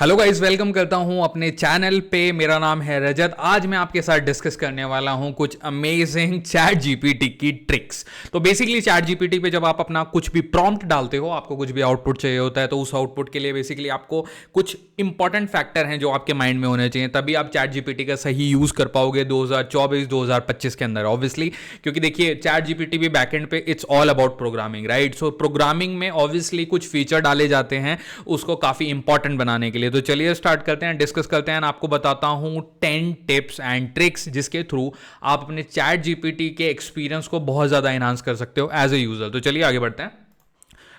Hello guys, welcome करता हूं अपने चैनल पे। मेरा नाम है रजत। आज मैं आपके साथ डिस्कस करने वाला हूं कुछ अमेजिंग चैट जीपीटी की ट्रिक्स। तो बेसिकली चैट जीपीटी पे जब आप अपना कुछ भी प्रॉम्प्ट डालते हो, आपको कुछ भी आउटपुट चाहिए होता है, तो उस आउटपुट के लिए बेसिकली आपको कुछ इंपॉर्टेंट फैक्टर हैं जो आपके माइंड में होने चाहिए, तभी आप चैट जीपीटी का सही यूज कर पाओगे 2024-2025 के अंदर। ऑब्वियसली क्योंकि देखिए चैट जीपीटी भी बैकएंड पे it's all about programming, right? So programming में ऑब्वियसली कुछ फीचर डाले जाते हैं उसको काफी इंपॉर्टेंट बनाने के लिए। तो चलिए स्टार्ट करते हैं, डिस्कस करते हैं। आपको बताता हूं 10 टिप्स एंड ट्रिक्स जिसके थ्रू आप अपने चैट जीपीटी के एक्सपीरियंस को बहुत ज्यादा एनहांस कर सकते हो एज ए यूजर। तो चलिए आगे बढ़ते हैं।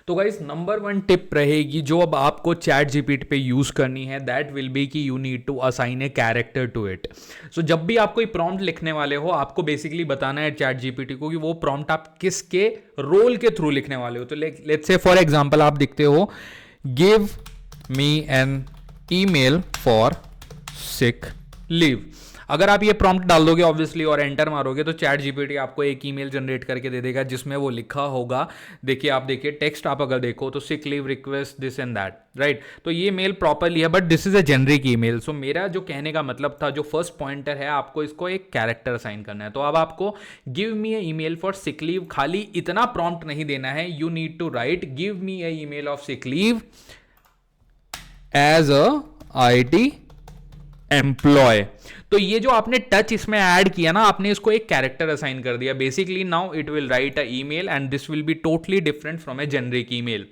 तो गाइस, नंबर 1 टिप रहेगी जो अब आपको चैट जीपीटी पे यूज करनी है, दैट विल बी कि you need to assign a character to it. So जब भी आप कोई प्रॉम्प्ट लिखने वाले हो, आपको बेसिकली बताना है चैट जीपीटी को कि वो प्रॉम्प्ट आप किसके रोल के थ्रू लिखने वाले हो। तो लेट्स से फॉर एग्जांपल आप लिखते हो give me an email for sick leave. अगर आप ये प्रॉम्प्ट डाल दोगे ऑब्वियसली और एंटर मारोगे, तो चैट जीपीटी आपको एक ईमेल जनरेट करके दे देगा जिसमें वो लिखा होगा। देखिए, आप देखिए टेक्स्ट, आप अगर देखो तो sick leave request this and that, right? तो ये मेल प्रॉपरली है, but this is a generic email. So मेरा जो कहने का मतलब था, जो फर्स्ट पॉइंटर है, आपको इसको एक कैरेक्टर असाइन करना है। तो अब आपको give me a email for sick leave खाली इतना प्रॉम्प्ट नहीं देना है, you need to write give me a email of sick leave as a IT employ. तो ये जो आपने टच इसमें ऐड किया ना, आपने इसको एक कैरेक्टर असाइन कर दिया। Basically now it will write a email and this will be totally different from A generic email.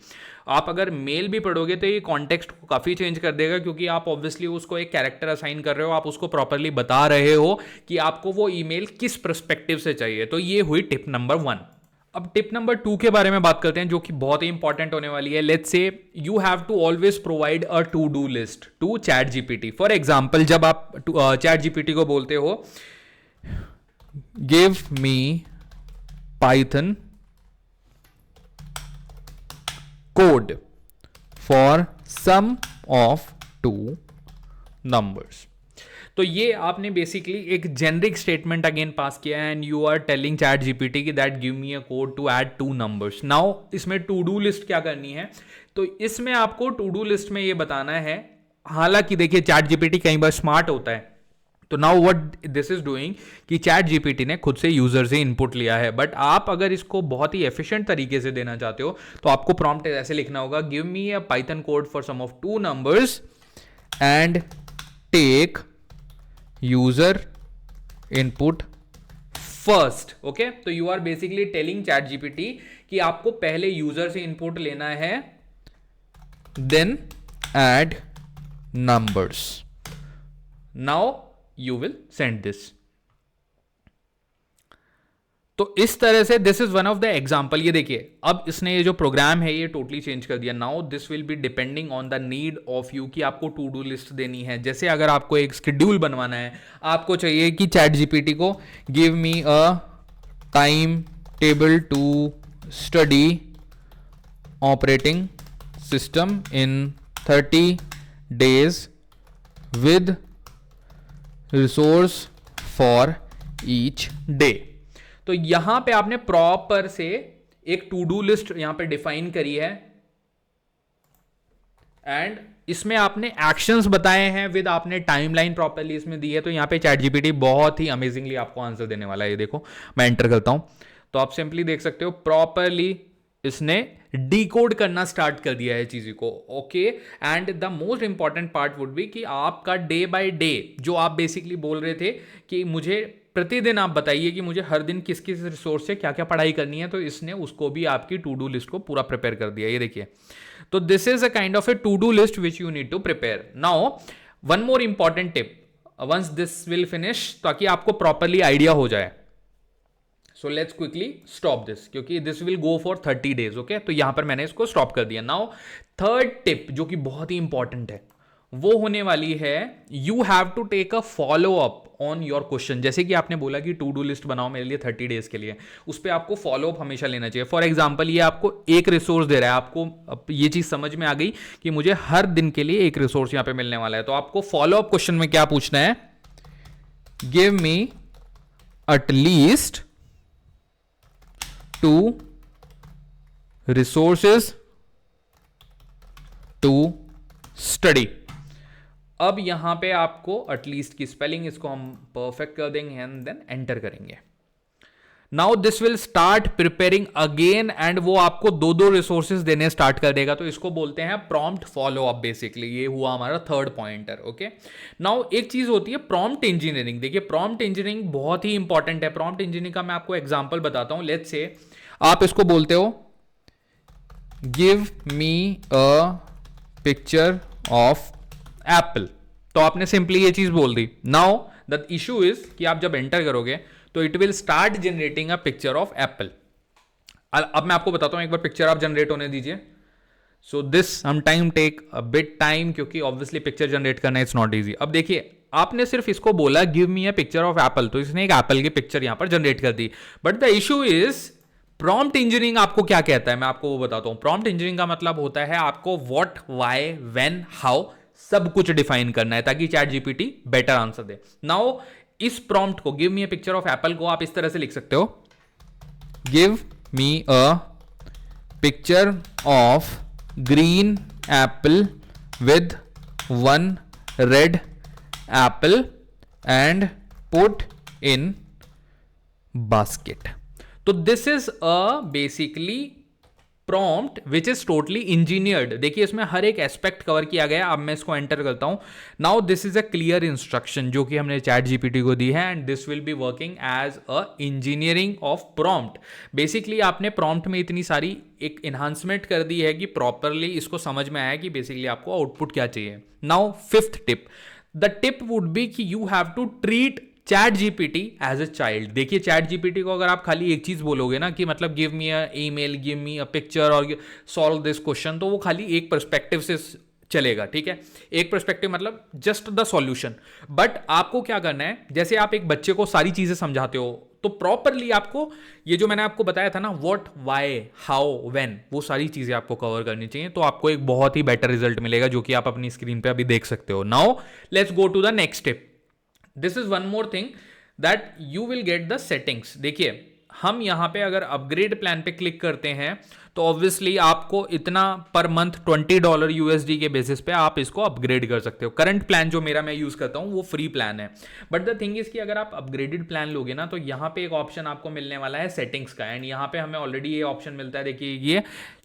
आप अगर मेल भी पढ़ोगे तो ये कॉन्टेक्स्ट को काफी चेंज कर देगा, क्योंकि आप ऑब्वियसली उसको एक कैरेक्टर असाइन कर रहे हो, आप उसको प्रॉपरली बता रहे हो कि आपको वो ईमेल किस पर्सपेक्टिव से चाहिए। तो ये हुई टिप नंबर 1। अब टिप नंबर 2 के बारे में बात करते हैं, जो कि बहुत ही इंपॉर्टेंट होने वाली है। Let's say you have to always provide a to do list to chat GPT. For example, जब आप चैट जीपीटी को बोलते हो give me Python code for sum of two numbers, तो ये आपने बेसिकली एक जेनरिक स्टेटमेंट अगेन पास किया है and you are telling chat GPT की that give me a code to add two numbers. Now इसमें टू डू लिस्ट क्या करनी है, तो इसमें आपको टू डू लिस्ट में ये बताना है। हालांकि देखिए चैट जीपीटी कई बार स्मार्ट होता है, तो now what this is doing कि चैट जीपीटी ने खुद से यूजर से इनपुट लिया है, बट आप अगर इसको बहुत ही एफिशिएंट तरीके से देना चाहते हो तो आपको प्रॉम्प्ट ऐसे लिखना होगा give me a Python code for sum of two numbers and take user input first. Okay, तो you are basically telling chat GPT कि आपको पहले यूजर से इनपुट लेना है, then add numbers, now you will send this. तो इस तरह से this is one of the example. ये देखिए, अब इसने ये जो प्रोग्राम है ये टोटली चेंज कर दिया। Now this will be depending on the need of you कि आपको टू डू लिस्ट देनी है। जैसे अगर आपको एक शेड्यूल बनवाना है, आपको चाहिए कि चैट जीपीटी को give me a time table to study operating system in 30 days with resource for each day. तो यहां पे आपने प्रॉपर से एक टू डू लिस्ट यहां पे डिफाइन करी है एंड इसमें आपने एक्शंस बताए हैं विद आपने टाइमलाइन प्रॉपरली इसमें दी है। तो यहां पे चैट जीपीटी बहुत ही अमेजिंगली आपको आंसर देने वाला है। ये देखो, मैं एंटर करता हूं तो आप सिंपली देख सकते हो प्रॉपरली इसने डिकोड करना स्टार्ट कर दिया है चीज़ों को। Okay, and the most important part would be कि आपका डे बाय डे जो आप बेसिकली बोल रहे थे कि मुझे प्रतिदिन आप बताइए कि मुझे हर दिन किस किस रिसोर्स से क्या क्या पढ़ाई करनी है, तो इसने उसको भी आपकी टू डू लिस्ट को पूरा प्रिपेयर कर दिया। ये देखिए, तो this is a kind of a to do list which you need to prepare. Now one more important tip once this will finish, ताकि आपको प्रॉपरली आइडिया हो जाए। So let's quickly stop this, क्योंकि this will go for 30 days। Okay, तो यहां पर मैंने इसको स्टॉप कर दिया। नाउ थर्ड टिप जो कि बहुत ही इंपॉर्टेंट है वो होने वाली है you have to take a follow up on your question. जैसे कि आपने बोला कि टू डू लिस्ट बनाओ मेरे लिए 30 days के लिए, उस पर आपको फॉलो अप हमेशा लेना चाहिए। फॉर एग्जाम्पल, ये आपको एक रिसोर्स दे रहा है, आपको ये चीज समझ में आ गई कि मुझे हर दिन के लिए एक रिसोर्स यहां पे मिलने वाला है, तो आपको फॉलो अप क्वेश्चन में क्या पूछना है, give me at least 2 resources to study। अब यहां पे आपको एटलीस्ट की स्पेलिंग इसको हम परफेक्ट कर देंगे एंड देन एंटर करेंगे. Now this will start preparing again and वो आपको दो दो रिसोर्सेज देने स्टार्ट कर देगा. तो इसको बोलते हैं प्रॉम्प्ट फॉलो अप. बेसिकली ये हुआ हमारा थर्ड पॉइंटर. ओके, नाउ एक चीज होती है प्रॉम्प्ट इंजीनियरिंग. देखिए प्रॉम्प्ट इंजीनियरिंग बहुत ही इंपॉर्टेंट है. प्रॉम्प्ट इंजीनियरिंग का मैं आपको एग्जांपल बताता हूं. लेट्स से आप इसको बोलते हो give me a picture of apple. तो आपने सिंपली ये चीज बोल दी. नाउ द इशू इज कि आप जब एंटर करोगे तो it will start generating a picture of Apple. अब मैं आपको बताता हूं, एक बार पिक्चर आप जनरेट होने दीजिए. So this some time take a bit time, क्योंकि ऑब्वियसली पिक्चर जनरेट करना इट्स नॉट इजी. अब देखिए आपने सिर्फ इसको बोला give me a picture of apple, तो इसने एक एप्पल की पिक्चर यहां पर जनरेट कर दी. But the issue is prompt engineering आपको क्या कहता है, मैं आपको वो बताता हूं. प्रॉम्प्ट इंजीनियरिंग का मतलब होता है आपको व्हाट, व्हाई, व्हेन, हाउ सब कुछ डिफाइन करना है ताकि चैट जीपीटी बेटर आंसर दे. नाउ इस प्रॉम्प्ट को give me a picture of apple को आप इस तरह से लिख सकते हो give me a picture of green apple with one red apple and put in basket. तो this is a basically prompt which is totally engineered. देखिए इसमें हर एक एस्पेक्ट कवर किया गया. अब मैं इसको एंटर करता हूं. Now this is a clear instruction जो कि हमने चैट जीपीटी को दी है and this will be working as a engineering of prompt. Basically आपने प्रॉम्प्ट में इतनी सारी एक इन्हांसमेंट कर दी है कि प्रॉपरली इसको समझ में आया कि बेसिकली आपको आउटपुट क्या चाहिए. Now fifth tip, the tip would be कि you have to treat chat GPT as a child. देखिए चैट जीपीटी को अगर आप खाली एक चीज बोलोगे ना कि मतलब give me a email, give me a picture और सॉल्व दिस क्वेश्चन, तो वो खाली एक पर्सपेक्टिव से चलेगा. ठीक है, एक पर्सपेक्टिव मतलब जस्ट द सॉल्यूशन. बट आपको क्या करना है, जैसे आप एक बच्चे को सारी चीजें समझाते हो तो प्रॉपरली आपको ये जो मैंने आपको बताया था ना व्हाट, व्हाई, हाउ, व्हेन, वो सारी चीजें आपको कवर करनी चाहिए. तो आपको एक बहुत ही बेटर रिजल्ट मिलेगा जो कि आप अपनी स्क्रीन पे अभी देख सकते हो. Now let's go to the next step. This is one more thing that you will get the settings. देखिए हम यहां पे अगर अपग्रेड प्लान पे क्लिक करते हैं तो ऑब्वियसली आपको इतना पर मंथ $20 यूएसडी के बेसिस पे आप इसको अपग्रेड कर सकते हो. करंट प्लान जो मेरा मैं यूज करता हूं वो फ्री प्लान है. बट द थिंग इज कि अगर आप अपग्रेडेड प्लान लोगे ना तो यहां पे एक ऑप्शन आपको मिलने वाला है सेटिंग्स का. एंड यहां पे हमें ऑलरेडी ये ऑप्शन मिलता है. देखिए ये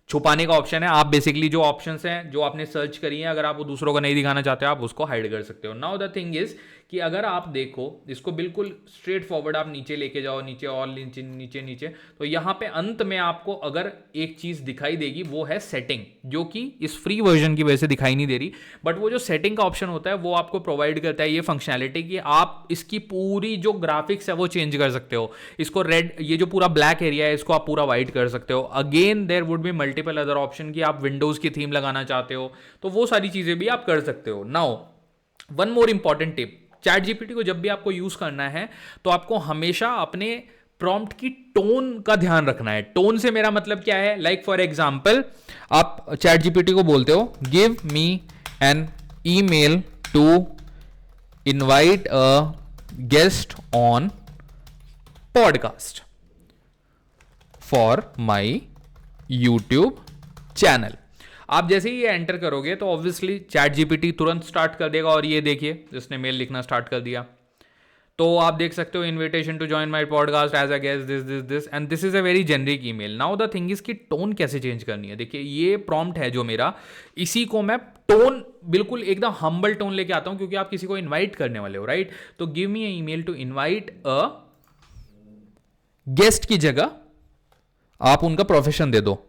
छुपाने का ऑप्शन है. आप बेसिकली जो ऑप्शंस हैं जो आपने सर्च करी है अगर आप वो दूसरों को नहीं दिखाना चाहते हो आप उसको हाइड कर सकते हो. नाउ द थिंग इज कि अगर आप देखो इसको बिल्कुल स्ट्रेट फॉरवर्ड आप नीचे लेके जाओ, नीचे और नीचे नीचे नीचे, तो यहाँ पे अंत में आपको अगर एक चीज दिखाई देगी वो है सेटिंग, जो कि इस फ्री वर्जन की वजह से दिखाई नहीं दे रही. बट वो जो सेटिंग का ऑप्शन होता है वो आपको प्रोवाइड करता है ये फंक्शनैलिटी कि आप इसकी पूरी जो ग्राफिक्स है वो चेंज कर सकते हो. इसको रेड, ये जो पूरा ब्लैक एरिया है इसको आप पूरा व्हाइट कर सकते हो. Again there would be multiple other option कि आप विंडोज की थीम लगाना चाहते हो तो वो सारी चीजें भी आप कर सकते हो. Now one more important tip, chat GPT को जब भी आपको यूज करना है तो आपको हमेशा अपने प्रॉम्प्ट की टोन का ध्यान रखना है. टोन से मेरा मतलब क्या है, लाइक फॉर एग्जांपल आप चैट जीपीटी को बोलते हो give me an email to invite a guest on podcast for my YouTube channel. आप जैसे ही ये एंटर करोगे तो ऑब्वियसली चैट जीपीटी तुरंत स्टार्ट कर देगा. और ये देखिए जिसने मेल लिखना स्टार्ट कर दिया. तो आप देख सकते हो invitation to join my podcast as a guest this this this and this is a very generic email. Now the thing is कि टोन कैसे चेंज करनी है. देखिए ये प्रॉम्प्ट है जो मेरा, इसी को मैं टोन बिल्कुल एकदम हम्बल टोन लेके आता हूं क्योंकि आप किसी को इन्वाइट करने वाले हो, राइट. तो give me a email to invite a guest की जगह आप उनका प्रोफेशन दे दो.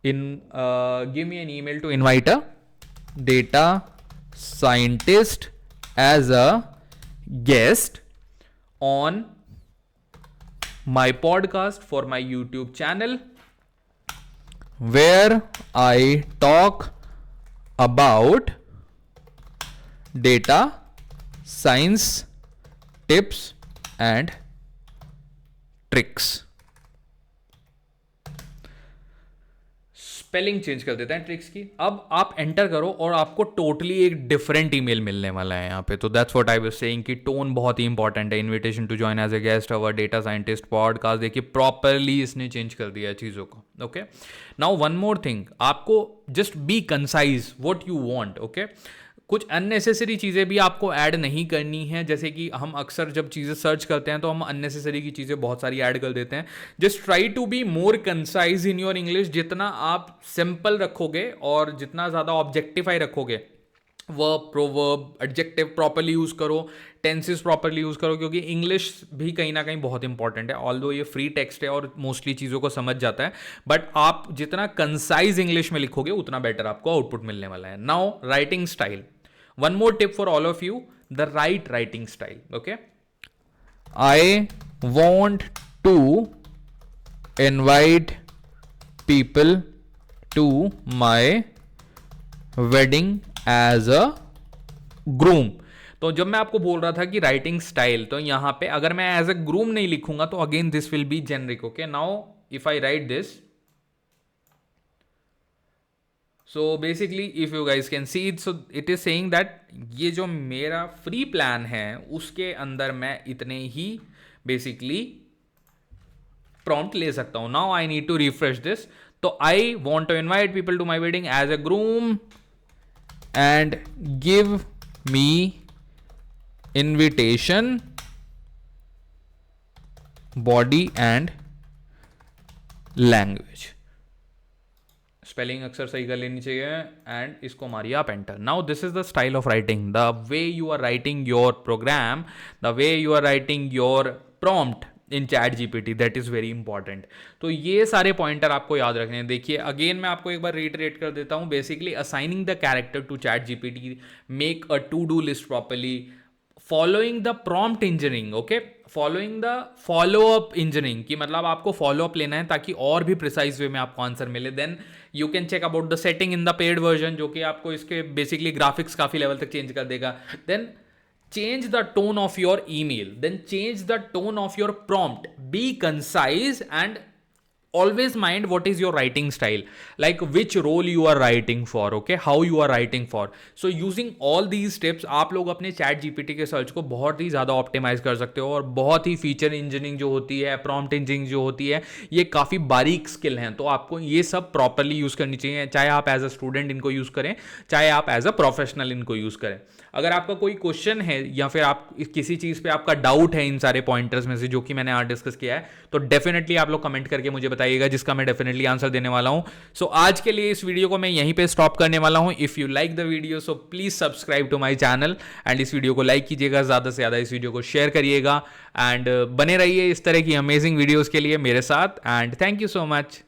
Give me an email to invite a data scientist as a guest on my podcast for my YouTube channel where I talk about data science tips and tricks. Spelling change कर देते हैं tricks की. अब आप enter करो और आपको totally एक डिफरेंट ईमेल मिलने वाला है यहाँ पे. तो that's what I was saying कि टोन बहुत ही इंपॉर्टेंट है. Invitation to join as a guest our data scientist podcast. देखिए प्रॉपरली इसने चेंज कर दिया चीज़ों को. Okay, now one more thing, आपको just be concise what you want. Okay, कुछ अननेसेसरी चीज़ें भी आपको ऐड नहीं करनी है, जैसे कि हम अक्सर जब चीज़ें सर्च करते हैं तो हम अननेसेसरी की चीज़ें बहुत सारी ऐड कर देते हैं. Just try to be more concise in your English. जितना आप सिंपल रखोगे और जितना ज़्यादा ऑब्जेक्टिफाई रखोगे, verb, proverb, adjective properly use करो, टेंसेस प्रॉपरली यूज़ करो, क्योंकि इंग्लिश भी कहीं ना कहीं बहुत इंपॉर्टेंट है. ऑल्दो ये फ्री टेक्स्ट है और मोस्टली चीज़ों को समझ जाता है, बट आप जितना कंसाइज इंग्लिश में लिखोगे उतना बेटर आपको आउटपुट मिलने वाला है. Now writing style. One more tip for all of you, the right writing style. Okay, I want to invite people to my wedding as a groom. तो जब मैं आपको बोल रहा था कि राइटिंग स्टाइल, तो यहां पे अगर मैं एज अ ग्रूम नहीं लिखूंगा तो again this will B generic. Okay, now if I right this, so basically if you guys can see it, so it is saying that ये जो मेरा फ्री प्लान है उसके अंदर मैं इतने ही बेसिकली प्रॉम्प्ट ले सकता हूं. Now I need to refresh this. तो I want to invite people to my wedding as a groom and give me invitation, body and language. Spelling अक्सर सही कर लेनी चाहिए एंड इसको मारिए आप enter. Now this is the style of writing, the way you are writing your program, the way you are writing your prompt in chat GPT, that is very important. तो ये सारे पॉइंटर आपको याद रखने हैं. देखिए अगेन मैं आपको एक बार रिटरेट कर देता हूं. Basically assigning the character to chat GPT, make a to do list properly, following the prompt engineering. Okay, following the follow up engineering, की मतलब आपको फॉलो अप लेना है ताकि और भी प्रिसाइज वे में आपको आंसर मिले. Then you can check about the setting in the paid version, जो कि आपको इसके बेसिकली ग्राफिक्स काफी लेवल तक चेंज कर देगा. Then change the tone of your email, then change the tone of your prompt, be concise and always mind what is your writing style, like which role you are writing for, okay, how you are writing for. So using all these tips आप लोग अपने chat GPT के search को बहुत ही ज़्यादा optimise कर सकते हो. और बहुत ही फीचर इंजीनियरिंग जो होती है, प्रॉम्प्ट इंजीनियरिंग जो होती है, ये काफ़ी बारीक स्किल हैं. तो आपको ये सब प्रॉपरली यूज़ करनी चाहिए, चाहे आप एज अ स्टूडेंट इनको यूज़ करें, चाहे आप एज अ प्रोफेशनल इनको यूज़ करें. अगर आपका कोई क्वेश्चन है या फिर आप किसी चीज़ पे आपका डाउट है इन सारे पॉइंटर्स में से जो कि मैंने आज डिस्कस किया है, तो डेफिनेटली आप लोग कमेंट करके मुझे बताइएगा, जिसका मैं डेफिनेटली आंसर देने वाला हूं. सो आज के लिए इस वीडियो को मैं यहीं पे स्टॉप करने वाला हूं. If you like the video so please subscribe to my channel and इस वीडियो को लाइक कीजिएगा, ज़्यादा से ज़्यादा इस वीडियो को शेयर करिएगा एंड बने रहिए इस तरह की अमेजिंग वीडियोज़ के लिए मेरे साथ. And thank you so much.